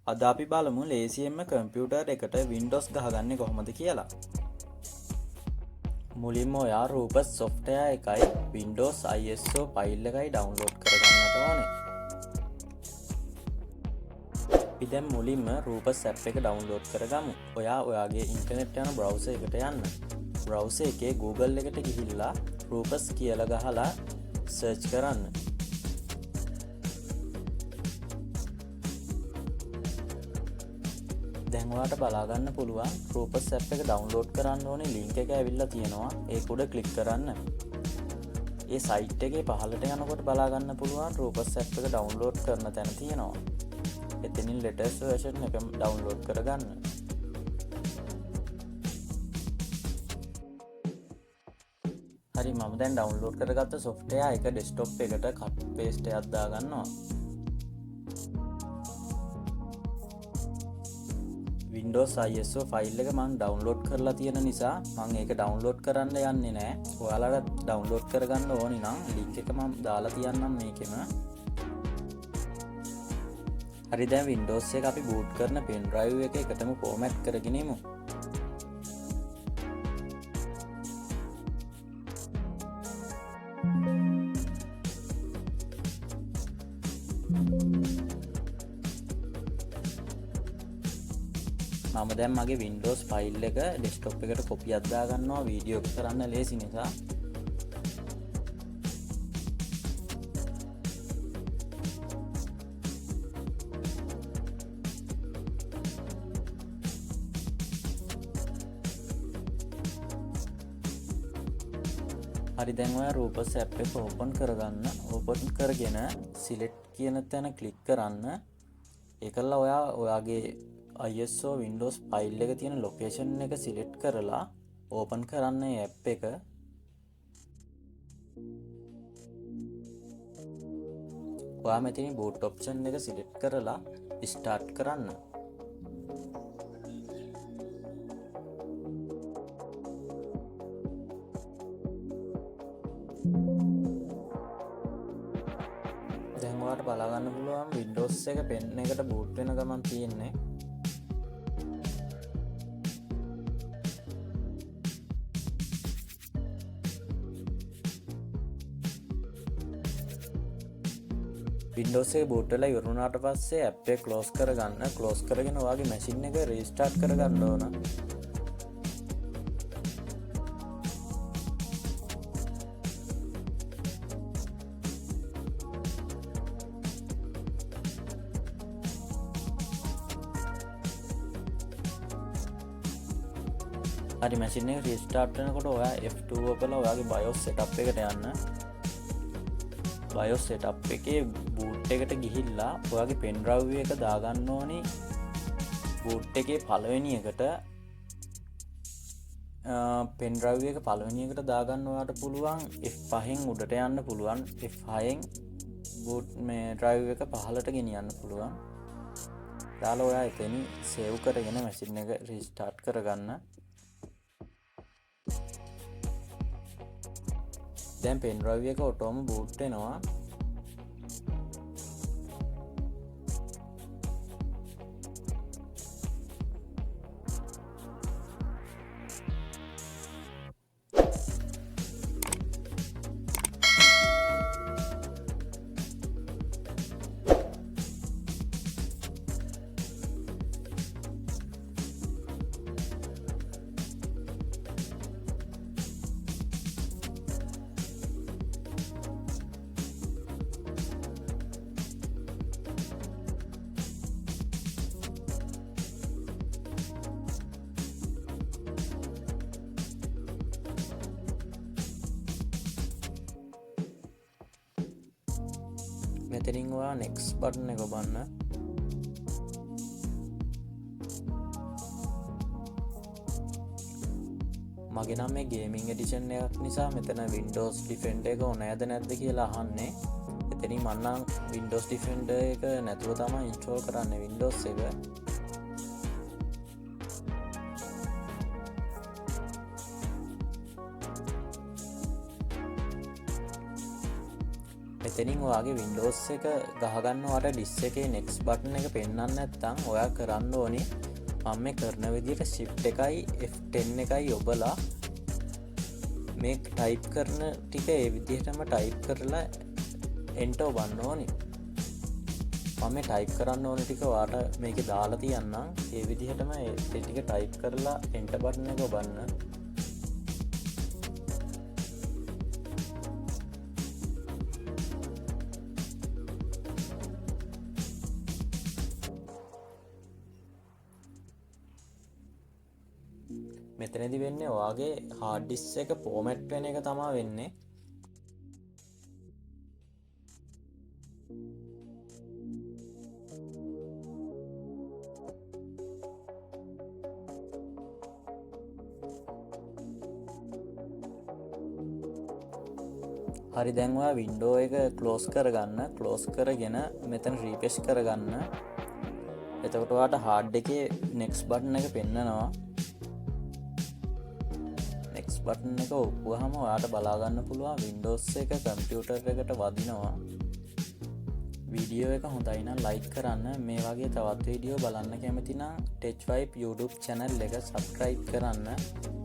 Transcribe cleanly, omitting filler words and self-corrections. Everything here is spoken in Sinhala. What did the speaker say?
අද අපි බලමු ලේසියෙන්ම කම්පියුටර් එකට Windows ගහගන්නේ කොහොමද කියලා. මුලින්ම ඔයා රුපස් software එකයි Windows ISO ෆයිල් එකයි download කරගන්නට ඕනේ. අපි දැන් මුලින්ම රුපස් app එක download කරගමු. ඔයා ඔයාගේ ඉන්ටර්නෙට් යන browser එකට යන්න. browser එකේ Google එකට ගිහිල්ලා රුපස් කියලා ගහලා search කරන්න. දැන් ඔයාලට බලා ගන්න පුළුවන් රුපස් app එක download කරන්න ඕනේ link එක ඇවිල්ලා තියෙනවා. ඒක උඩ click කරන්න. ඒ site එකේ පහළට යනකොට බලා ගන්න පුළුවන් රුපස් app එක download කරන තැන තියෙනවා. එතනින් latest version එක download කරගන්න. හරි මම දැන් download කරගත්ත software එක desktop එකට cut paste එකක් දාගන්නවා. Windows ISO ෆයිල් එක මම download කරලා තියෙන නිසා මම ඒක download කරන්න යන්නේ නැහැ. ඔයාලට download කරගන්න ඕනි නම් link එක මම දාලා තියන්නම් මේකෙම. හරි දැන් Windows එක අපි boot කරන pen drive එක එකටම format කරගෙන ඉමු. මම දැන් මගේ Windows ෆයිල් එක desktop එකට copy එකක් දාගන්නවා වීඩියෝ එක කරන්න ලේසි නිසා. හරි දැන් ඔයා රුපස් app එක open කරගන්න. open කරගෙන select කියන තැන click කරන්න. ඒකලා ඔයා ඔයාගේ ISO Windows ෆයිල් එක තියෙන location එක select කරලා open කරන්න මේ app එක. ඔයා මෙතන boot option එක select කරලා start කරන්න. දැන් ඔයාලට බලා ගන්න පුළුවන් Windows එක pen එකට boot වෙන ගමන් තියෙන්නේ. Windows එක boot වෙලා ඉවර වුණාට පස්සේ app එක close කරගන්න. close කරගෙන ඔයාගේ machine එක restart කරගන්න ඕන. හරි machine එක restart වෙනකොට ඔයා F2 ඔබලා ඔයාගේ BIOS setup එකට යන්න. BIOS setup එකේ boot එකට ගිහිල්ලා ඔයාගේ pen drive එක දාගන්න ඕනේ. boot එකේ පළවෙනි එකට pen drive එක පළවෙනි එකට දාගන්න ඔයාට පුළුවන් F5න් උඩට යන්න පුළුවන්. F5න් boot මේ drive එක පහළට ගෙනියන්න පුළුවන්. දාලා ඔයා එතනින් save කරගෙන machine එක restart කරගන්න. දැන් pen drive එක ඔටෝම boot වෙනවා. මෙතනින් ඔයා next button එක ඔබන්න. මගේ නම් මේ gaming edition එකක් නිසා මෙතන Windows Defender එක ඕනෑද නැද්ද කියලා අහන්නේ. එතනින් මම නම් Windows Defender එක නැතුව තමයි install කරන්නේ Windows එක. මෙතනින් ඔයාගේ Windows එක ගහගන්නවට ඩිස් එකේ next button එක පෙන්වන්න නැත්නම් ඔයා කරන්න ඕනේ මම මේ කරන විදිහට shift එකයි F10 එකයි ඔබලා මේ ටයිප් කරන ටික ඒ විදිහටම ටයිප් කරලා enter ඔබන්න ඕනේ. මම මේ ටයිප් කරන්න ඕනේ ටික ඔයාට මේකේ දාලා තියන්නම්. ඒ විදිහටම ඒ ටික ටයිප් කරලා enter button එක ඔබන්න. මෙතනදි වෙන්නේ ඔයාගේ hard disk එක format වෙන එක තමයි වෙන්නේ. හරි දැන් ඔයා window එක close කරගන්න. close කරගෙන මෙතන refresh කරගන්න. එතකොට ඔයාට hard එකේ next button එක පෙන්නනවා. බටන් එක ඔප්පුවාම ඔයාට බලා ගන්න පුළුවන් Windows එක කම්පියුටර් එකට වදිනවා. වීඩියෝ එක හොඳයි නම් ලයික් කරන්න. මේ වගේ තවත් වීඩියෝ බලන්න කැමති නම් 𝗘𝒏𝒂𝒕 YouTube channel එක subscribe කරන්න.